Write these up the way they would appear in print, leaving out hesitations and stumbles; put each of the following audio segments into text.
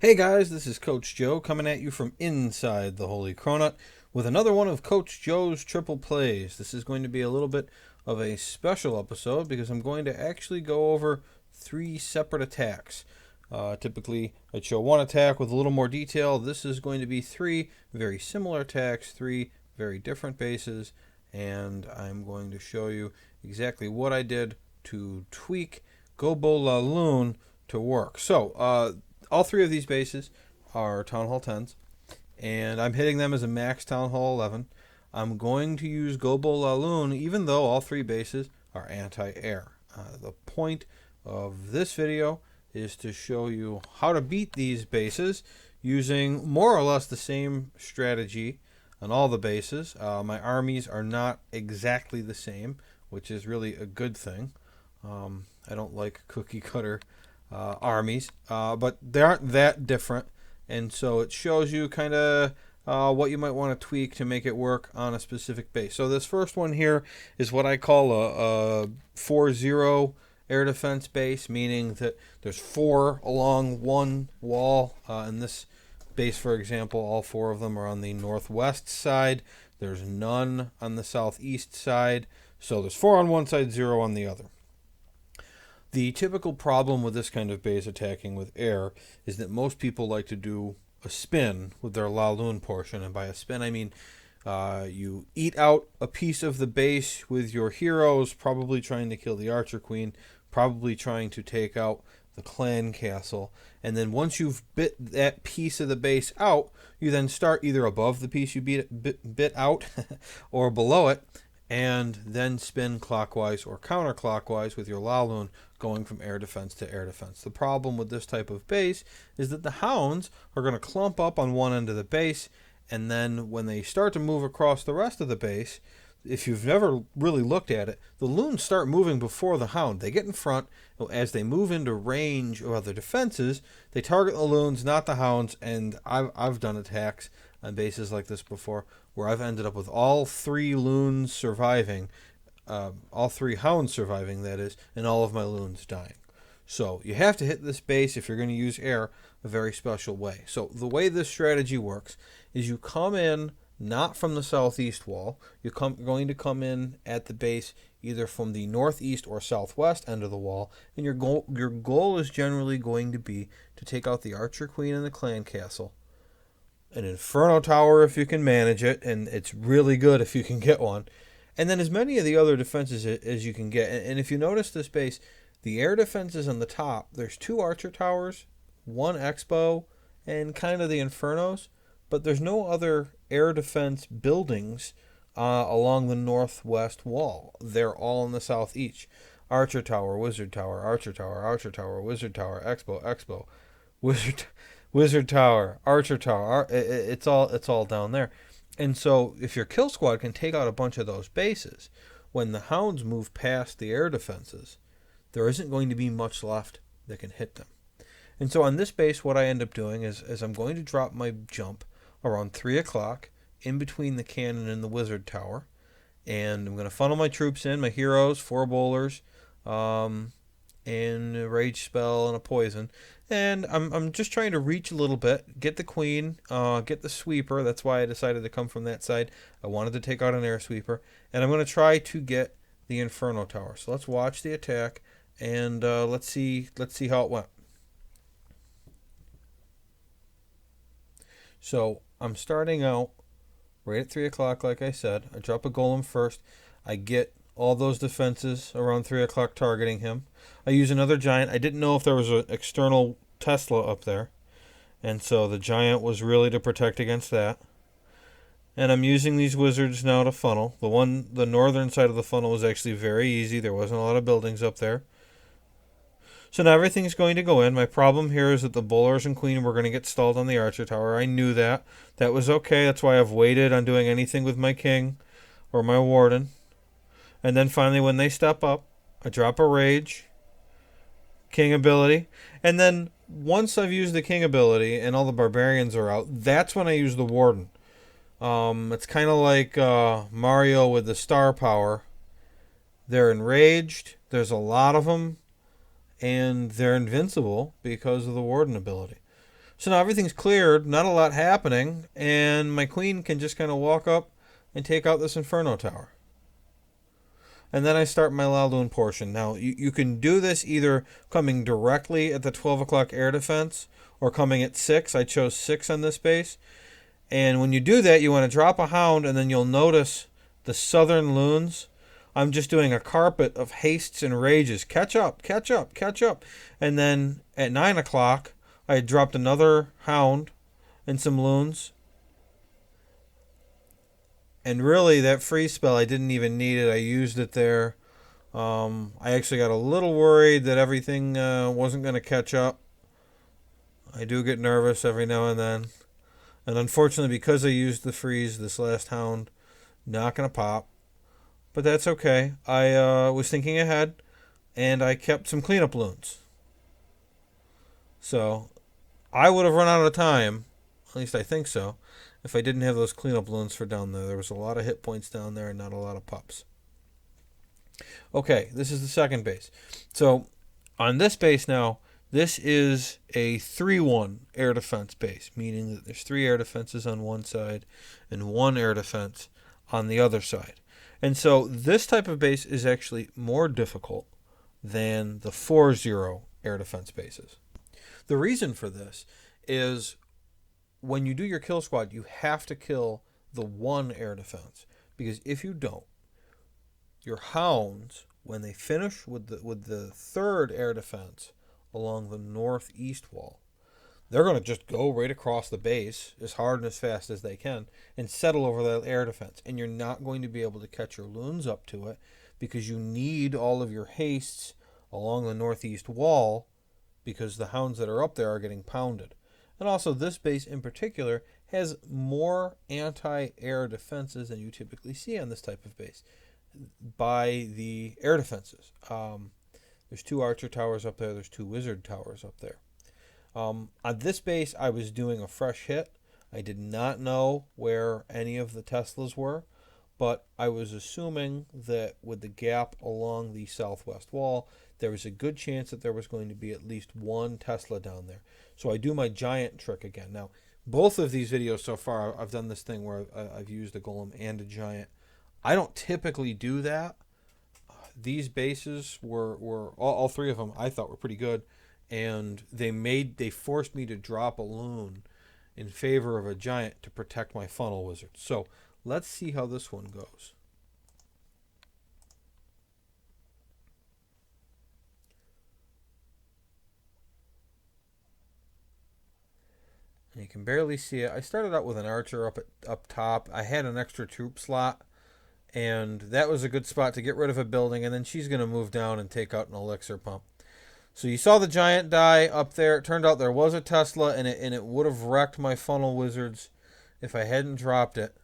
Hey guys, this is Coach Joe coming at you from inside the Holy Cronut with another one of Coach Joe's triple plays. This is going to be a little bit of a special episode because I'm going to actually go over three separate attacks. Typically, I'd show one attack with a little more detail. This is going to be three very similar attacks, three very different bases, and I'm going to show you exactly what I did to tweak GoBoLaLoon to work. All three of these bases are Town Hall 10s, and I'm hitting them as a max Town Hall 11. I'm going to use GoBoLaLoon even though all three bases are anti-air. The point of this video is to show you how to beat these bases using more or less the same strategy on all the bases. My armies are not exactly the same, which is really a good thing. I don't like cookie cutter armies, but they aren't that different, and so it shows you kind of what you might want to tweak to make it work on a specific base. So this first one here is what I call a 4-0 air defense base, meaning that there's four along one wall. In this base, for example, all four of them are on the northwest side. There's none on the southeast side, so there's four on one side, zero on the other. The typical problem with this kind of base attacking with air is that most people like to do a spin with their LaLoon portion, and by a spin I mean you eat out a piece of the base with your heroes, probably trying to kill the Archer Queen, probably trying to take out the clan castle, and then once you've bit that piece of the base out, you then start either above the piece you bit out or below it, and then spin clockwise or counterclockwise with your LaLoon, going from air defense to air defense. The problem with this type of base is that the hounds are going to clump up on one end of the base, and then when they start to move across the rest of the base, if you've never really looked at it, the loons start moving before the hound. They get in front. As they move into range of other defenses, they target the loons, not the hounds, and I've done attacks on bases like this before where I've ended up with all three loons surviving, all three hounds surviving, that is, and all of my loons dying. So you have to hit this base, if you're going to use air, a very special way. So the way this strategy works is you come in not from the southeast wall. You're going to come in at the base either from the northeast or southwest end of the wall, and your goal is generally going to be to take out the Archer Queen and the clan castle, an Inferno Tower if you can manage it, and it's really good if you can get one, and then as many of the other defenses as you can get. And if you notice this base, the air defenses on the top, there's two Archer Towers, one Expo, and kind of the Infernos, but there's no other air defense buildings along the northwest wall. They're all in the southeast. Archer Tower, Wizard Tower, Archer Tower, Archer Tower, Wizard Tower, Expo, Expo, Wizard Tower, Archer Tower. It's all down there. And so if your kill squad can take out a bunch of those bases, when the hounds move past the air defenses, there isn't going to be much left that can hit them. And so on this base, what I end up doing is I'm going to drop my jump around 3 o'clock in between the cannon and the Wizard Tower, and I'm going to funnel my troops in, my heroes, 4 bowlers, and a rage spell and a poison, and I'm just trying to reach a little bit, get the queen, get the sweeper. That's why I decided to come from that side. I wanted to take out an air sweeper, and I'm going to try to get the Inferno Tower. So let's watch the attack, and let's see how it went. So I'm starting out right at 3 o'clock, like I said. I drop a golem first. I get all those defenses around 3 o'clock targeting him. I use another giant. I didn't know if there was an external Tesla up there, and so the giant was really to protect against that. And I'm using these wizards now to funnel. The northern side of the funnel was actually very easy. There wasn't a lot of buildings up there. So now everything's going to go in. My problem here is that the bowlers and queen were going to get stalled on the Archer Tower. I knew that. That was okay. That's why I've waited on doing anything with my king or my warden. And then finally when they step up, I drop a rage, king ability. And then once I've used the king ability and all the barbarians are out, that's when I use the warden. It's kind of like Mario with the star power. They're enraged. There's a lot of them. And they're invincible because of the warden ability. So now everything's cleared, not a lot happening, and my queen can just kind of walk up and take out this Inferno Tower. And then I start my LaLoon portion. Now, you can do this either coming directly at the 12 o'clock air defense or coming at 6. I chose 6 on this base. And when you do that, you want to drop a hound, and then you'll notice the southern loons. I'm just doing a carpet of hastes and rages. Catch up, catch up, catch up. And then at 9 o'clock, I dropped another hound and some loons. And really, that freeze spell, I didn't even need it. I used it there. I actually got a little worried that everything wasn't going to catch up. I do get nervous every now and then. And unfortunately, because I used the freeze, this last hound, not going to pop. But that's okay. I was thinking ahead, and I kept some cleanup loons. So, I would have run out of time, at least I think so, if I didn't have those cleanup loons for down there. There was a lot of hit points down there and not a lot of pups. Okay, this is the second base. So, on this base now, this is a 3-1 air defense base, meaning that there's 3 air defenses on one side and 1 air defense on the other side. And so this type of base is actually more difficult than the 4-0 air defense bases. The reason for this is when you do your kill squad, you have to kill the 1 air defense, because if you don't, your hounds, when they finish with the 3rd air defense along the northeast wall, they're going to just go right across the base as hard and as fast as they can and settle over that air defense. And you're not going to be able to catch your loons up to it, because you need all of your hastes along the northeast wall, because the hounds that are up there are getting pounded. And also, this base in particular has more anti-air defenses than you typically see on this type of base by the air defenses. There's 2 archer towers up there. There's 2 wizard towers up there. On this base, I was doing a fresh hit. I did not know where any of the Teslas were, but I was assuming that with the gap along the southwest wall, there was a good chance that there was going to be at least 1 Tesla down there. So I do my giant trick again. Now, both of these videos so far, I've done this thing where I've used a golem and a giant. I don't typically do that. These bases were all 3 of them I thought were pretty good, and they forced me to drop a loon in favor of a giant to protect my funnel wizard. So let's see how this one goes. And you can barely see it. I started out with an archer up top. I had an extra troop slot, and that was a good spot to get rid of a building, and then she's going to move down and take out an elixir pump. So you saw the giant die up there. It turned out there was a Tesla, and it would have wrecked my funnel wizards if I hadn't dropped it.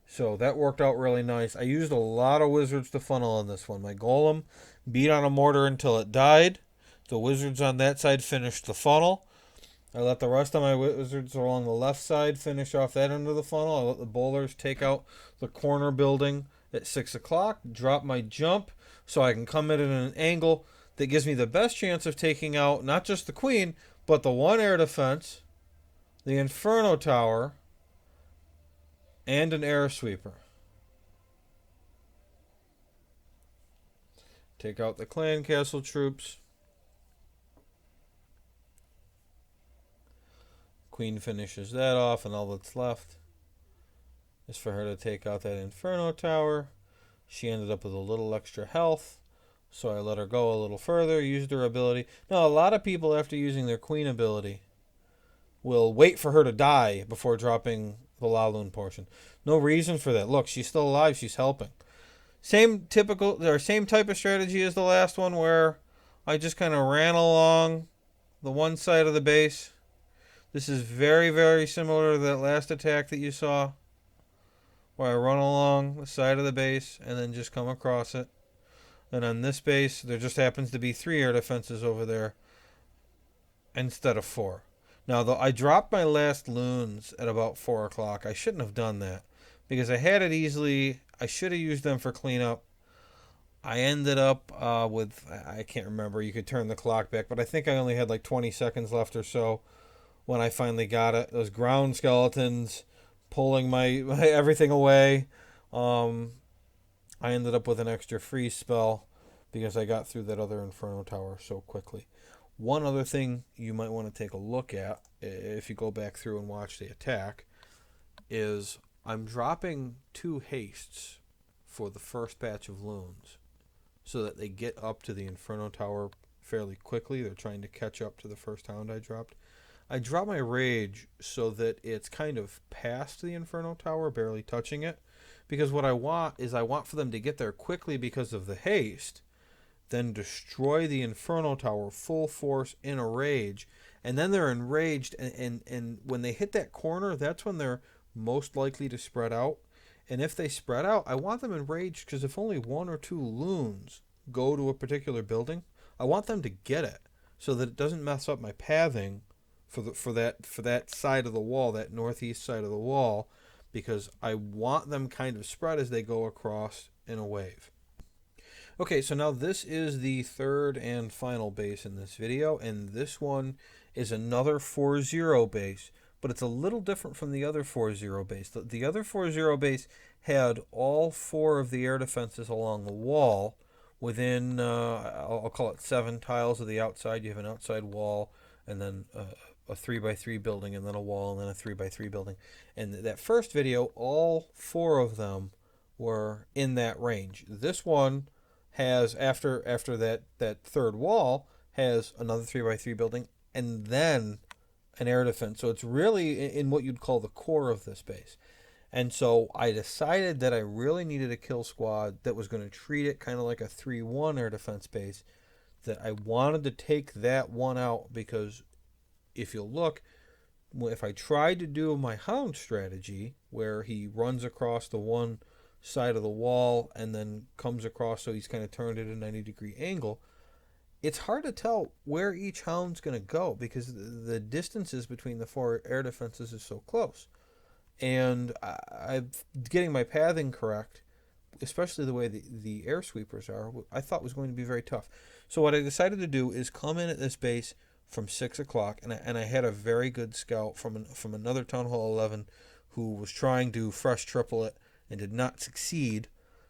So that worked out really nice. I used a lot of wizards to funnel on this one. My golem beat on a mortar until it died. The wizards on that side finished the funnel. I let the rest of my wizards along the left side finish off that end of the funnel. I let the bowlers take out the corner building at 6 o'clock, drop my jump so I can come in at an angle that gives me the best chance of taking out not just the queen, but the 1 air defense, the Inferno Tower, and an air sweeper. Take out the clan castle troops. Queen finishes that off, and all that's left is for her to take out that Inferno Tower. She ended up with a little extra health, so I let her go a little further, used her ability. Now, a lot of people, after using their queen ability, will wait for her to die before dropping the LaLoon portion. No reason for that. Look, she's still alive. She's helping. Same type of strategy as the last one, where I just kind of ran along the one side of the base. This is very, very similar to that last attack that you saw, where I run along the side of the base and then just come across it. And on this base, there just happens to be 3 air defenses over there instead of 4. Now, I dropped my last loons at about 4 o'clock. I shouldn't have done that, because I had it easily. I should have used them for cleanup. I ended up with, I can't remember, you could turn the clock back, but I think I only had like 20 seconds left or so, when I finally got it. Those ground skeletons pulling my everything away. Um, I ended up with an extra freeze spell because I got through that other Inferno Tower so quickly. One other thing you might want to take a look at if you go back through and watch the attack is I'm dropping 2 hastes for the first batch of loons so that they get up to the Inferno Tower fairly quickly. They're trying to catch up to the first hound I dropped. I drop my rage so that it's kind of past the Inferno Tower, barely touching it. Because what I want is I want for them to get there quickly because of the haste, then destroy the Inferno Tower full force in a rage, and then they're enraged, and when they hit that corner, that's when they're most likely to spread out. And if they spread out, I want them enraged because if only 1 or 2 loons go to a particular building, I want them to get it so that it doesn't mess up my pathing for that side of the wall, that northeast side of the wall, because I want them kind of spread as they go across in a wave. Okay, so now this is the third and final base in this video, and this one is another 4-0 base, but it's a little different from the other 4-0 base. The other 4-0 base had all 4 of the air defenses along the wall within, I'll call it 7 tiles of the outside. You have an outside wall, and then a 3x3 building, and then a wall, and then a 3x3 building. And that first video, all 4 of them were in that range. This one has, after that third wall, has another 3x3 building, and then an air defense. So it's really in what you'd call the core of this base. And so I decided that I really needed a kill squad that was going to treat it kind of like a 3-1 air defense base, that I wanted to take that one out because if you'll look, if I tried to do my hound strategy where he runs across the one side of the wall and then comes across so he's kind of turned at a 90-degree angle, it's hard to tell where each hound's going to go because the distances between the 4 air defenses is so close. And I'm getting my pathing correct, especially the way the air sweepers are, I thought was going to be very tough. So what I decided to do is come in at this base from 6 o'clock, and I had a very good scout from another Town Hall 11 who was trying to fresh triple it and did not succeed.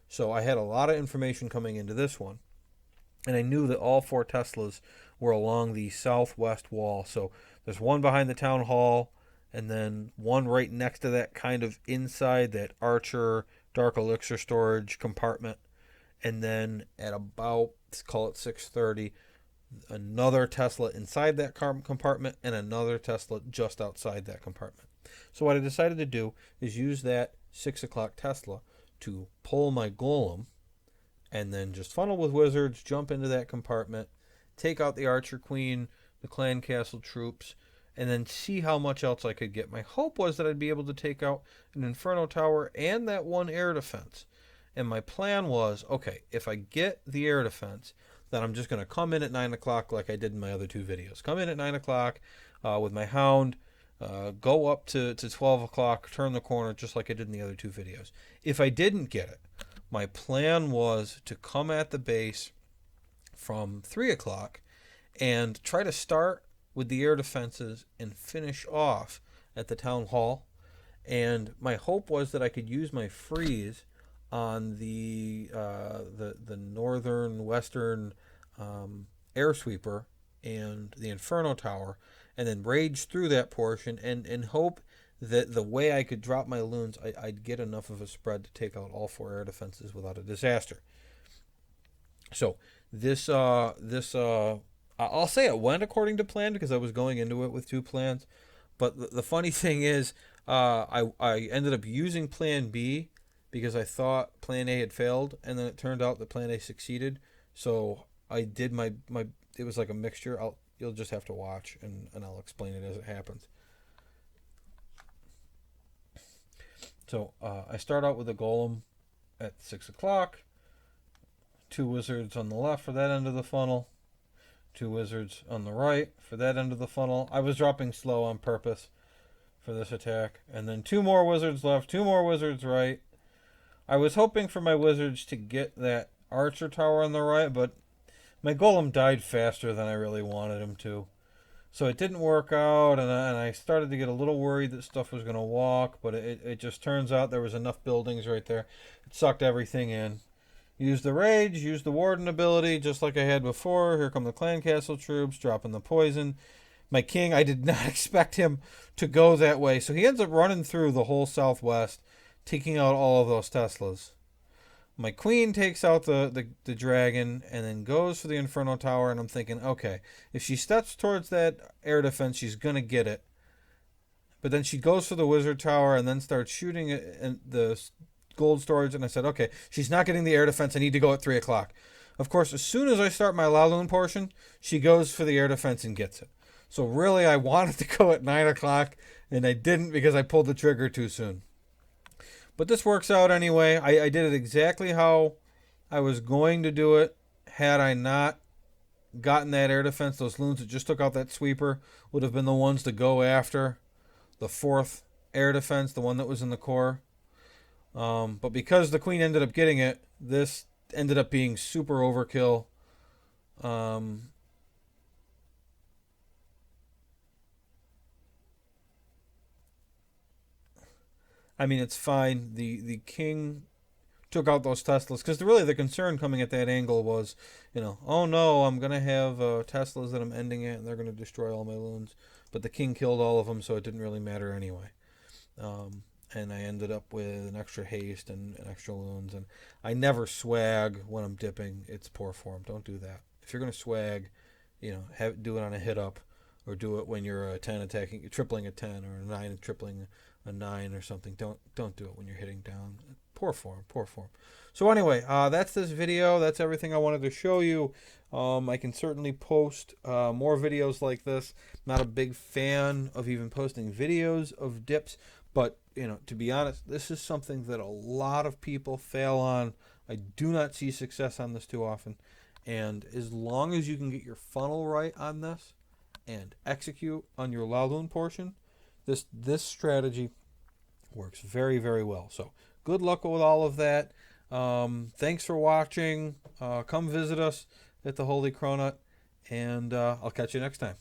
So I had a lot of information coming into this one, and I knew that all 4 Teslas were along the southwest wall. So there's one behind the Town Hall, and then one right next to that, kind of inside that Archer Dark Elixir storage compartment, and then at about, let's call it 6:30, another Tesla inside that compartment and another Tesla just outside that compartment. So what I decided to do is use that 6 o'clock Tesla to pull my golem and then just funnel with wizards, jump into that compartment, take out the Archer Queen, the Clan Castle troops, and then see how much else I could get. My hope was that I'd be able to take out an Inferno Tower and that one air defense. And my plan was, okay, if I get the air defense, then I'm just going to come in at 9 o'clock like I did in my other 2 videos. Come in at 9 o'clock with my hound, go up to 12 o'clock, turn the corner just like I did in the other 2 videos. If I didn't get it, my plan was to come at the base from 3 o'clock and try to start with the air defenses and finish off at the Town Hall. And my hope was that I could use my freeze on the northern western air sweeper and the Inferno Tower, and then rage through that portion and hope that the way I could drop my loons, I'd get enough of a spread to take out all 4 air defenses without a disaster. So this I'll say it went according to plan because I was going into it with 2 plans. But the funny thing is, I ended up using Plan B because I thought Plan A had failed, and then it turned out that Plan A succeeded. So I did my it was like a mixture. You'll just have to watch, and I'll explain it as it happens. So I start out with a golem at 6 o'clock, 2 wizards on the left for that end of the funnel, 2 wizards on the right for that end of the funnel. I was dropping slow on purpose for this attack. And then 2 more wizards left, 2 more wizards right. I was hoping for my wizards to get that Archer Tower on the right, but my golem died faster than I really wanted him to. So it didn't work out, and I started to get a little worried that stuff was going to walk, but it just turns out there was enough buildings right there. It sucked everything in. Use the rage, use the warden ability, just like I had before. Here come the clan castle troops, dropping the poison. My king, I did not expect him to go that way, so he ends up running through the whole southwest, taking out all of those Teslas. My queen takes out the dragon and then goes for the Inferno Tower, and I'm thinking, okay, if she steps towards that air defense, she's going to get it. But then she goes for the Wizard Tower and then starts shooting at the gold storage, and I said, okay, she's not getting the air defense. I need to go at 3 o'clock. Of course, as soon as I start my LaLoon portion, she goes for the air defense and gets it. So really, I wanted to go at 9 o'clock, and I didn't because I pulled the trigger too soon. But this works out anyway. I did it exactly how I was going to do it. Had I not gotten that air defense, those loons that just took out that sweeper would have been the ones to go after the fourth air defense, the one that was in the core. But because the queen ended up getting it, this ended up being super overkill. I mean, it's fine. The king took out those Teslas because really the concern coming at that angle was, oh no, I'm gonna have Teslas that I'm ending at, and they're gonna destroy all my loons. But the king killed all of them, so it didn't really matter anyway. And I ended up with an extra haste and extra loons. And I never swag when I'm dipping. It's poor form. Don't do that. If you're gonna swag, do it on a hit up, or do it when you're a 10 attacking, tripling a 10, or a 9 tripling a 9 or something. Don't do it when you're hitting down. Poor form. So anyway, that's this video. That's everything I wanted to show you. I can certainly post more videos like this. Not a big fan of even posting videos of dips, but to be honest, this is something that a lot of people fail on. I do not see success on this too often. And as long as you can get your funnel right on this and execute on your LaLoon portion, this strategy works very, very well. So good luck with all of that. Thanks for watching. Come visit us at the Holy Cronut, and I'll catch you next time.